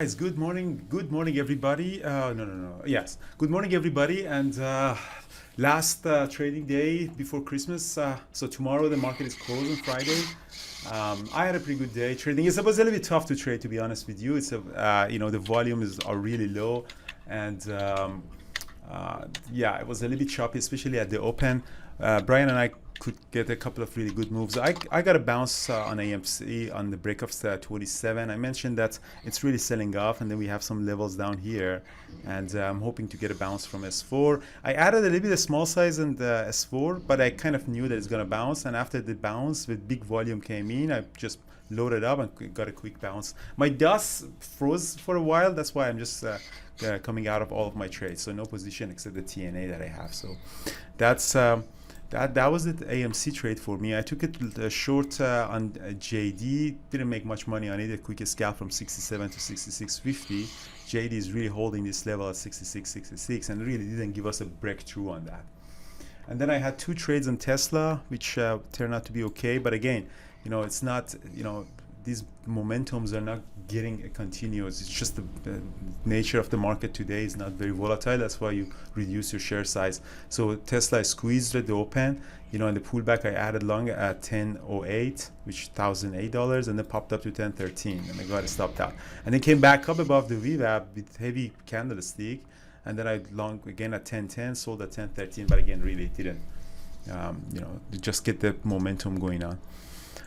Guys, good morning, everybody. No. Yes, good morning, everybody. And last trading day before Christmas. So tomorrow the market is closed on Friday. I had a pretty good day trading. It was a little bit tough to trade, to be honest with you. It's the volumes are really low, and yeah, it was a little bit choppy, especially at the open. Brian and I could get a couple of really good moves. I got a bounce on AMC on the break of 27. I mentioned that it's really selling off, and then we have some levels down here, and I'm hoping to get a bounce from S4. I added a little bit of small size in the S4, but I kind of knew that it's going to bounce, and after the bounce with big volume came in, I just loaded up and got a quick bounce. My DOS froze for a while. That's why I'm just coming out of all of my trades, so no position except the TNA that I have. So that's that was the AMC trade for me. I took it short on JD. Didn't make much money on it. A quick scalp from 67 to 66.50. JD is really holding this level at 66.66 and really didn't give us a breakthrough on that. And then I had two trades on Tesla, which turned out to be okay. But again, it's not, these momentums are not getting a continuous. It's just the nature of the market today is not very volatile. That's why you reduce your share size. So Tesla squeezed at the open, and the pullback I added long at 10.08, which $1,008, and then popped up to 10.13, and I got it stopped out. And then came back up above the VWAP with heavy candlestick, and then I long again at 10.10, sold at 10.13, but again, really didn't, just get the momentum going on.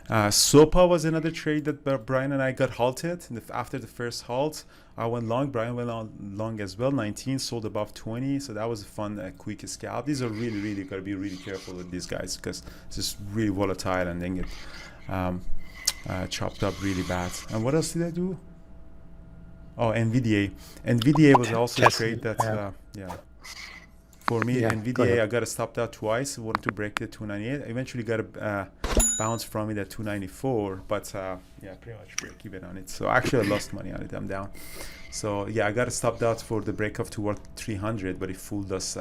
SOPA was another trade that Brian and I got halted. After the first halt, I went long. Brian went long as well. 19 sold above 20. So that was a fun, quick scalp. These are really got to be really careful with these guys because it's just really volatile and then get chopped up really bad. And what else did I do? Oh, NVDA. NVDA was also a trade that, For me, NVDA, I got stopped out twice. I wanted to break the 298. I eventually got a bounce from it at 294, but pretty much break even on it. So actually I lost money on it. I'm down. So yeah, I got stopped out for the break of toward 300, but it fooled us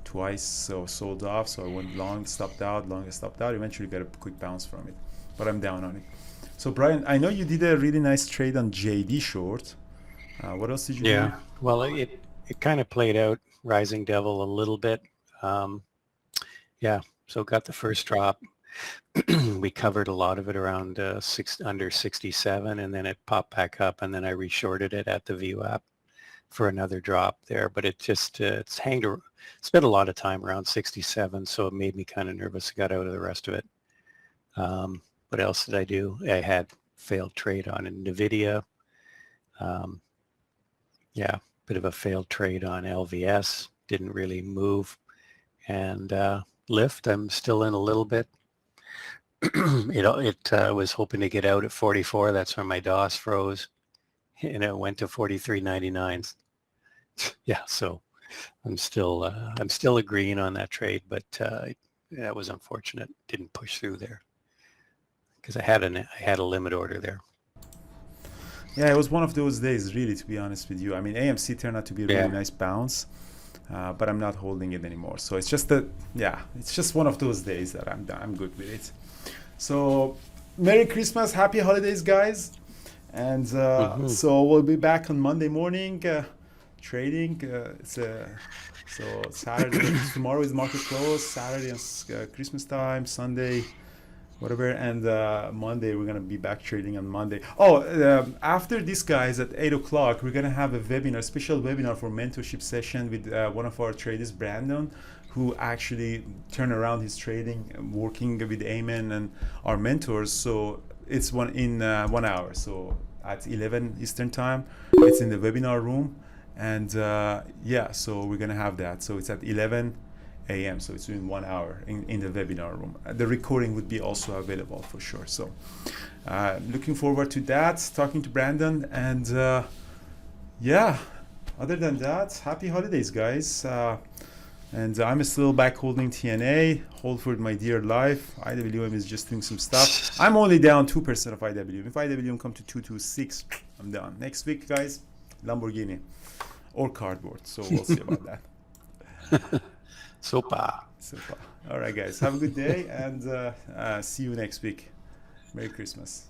twice. So sold off. So I went long, stopped out, long, stopped out. Eventually got a quick bounce from it, but I'm down on it. So Brian, I know you did a really nice trade on JD short. What else did you do? Yeah, well, it kind of played out Rising Devil a little bit. So got the first drop. We covered a lot of it around under 67, and then it popped back up, and then I reshorted it at the VWAP for another drop there. But it just spent a lot of time around 67, so it made me kind of nervous. I got out of the rest of it. What else did I do? I had failed trade on NVIDIA. Bit of a failed trade on LVS. Didn't really move. And Lyft, I'm still in a little bit. It was hoping to get out at 44. That's when my DOS froze, and it went to 43.99. Yeah, so I'm still agreeing on that trade, but that was unfortunate. Didn't push through there because I had a limit order there. Yeah, it was one of those days, really, to be honest with you. I mean, AMC turned out to be a really nice bounce, but I'm not holding it anymore. So it's just it's just one of those days that I'm good with it. So Merry Christmas, Happy Holidays, guys. And so we'll be back on Monday morning trading. So Saturday, tomorrow is market close, Saturday is Christmas time, Sunday, whatever, and Monday we're gonna be back trading on Monday. After this, guys, at 8 o'clock we're gonna have a special webinar for mentorship session with one of our traders, Brandon, who actually turned around his trading, working with Ayman and our mentors. So it's in 1 hour. So at 11 Eastern time, it's in the webinar room, and so we're gonna have that. So it's at 11 a.m. So it's in 1 hour in the webinar room. The recording would be also available for sure. So looking forward to that, talking to Brandon, and other than that, happy holidays, guys. And I'm still back holding TNA, hold for my dear life. IWM is just doing some stuff. I'm only down 2% of IWM. If IWM come to 226, I'm done. Next week, guys, Lamborghini or cardboard. So we'll see about that. Super. All right, guys. Have a good day, and see you next week. Merry Christmas.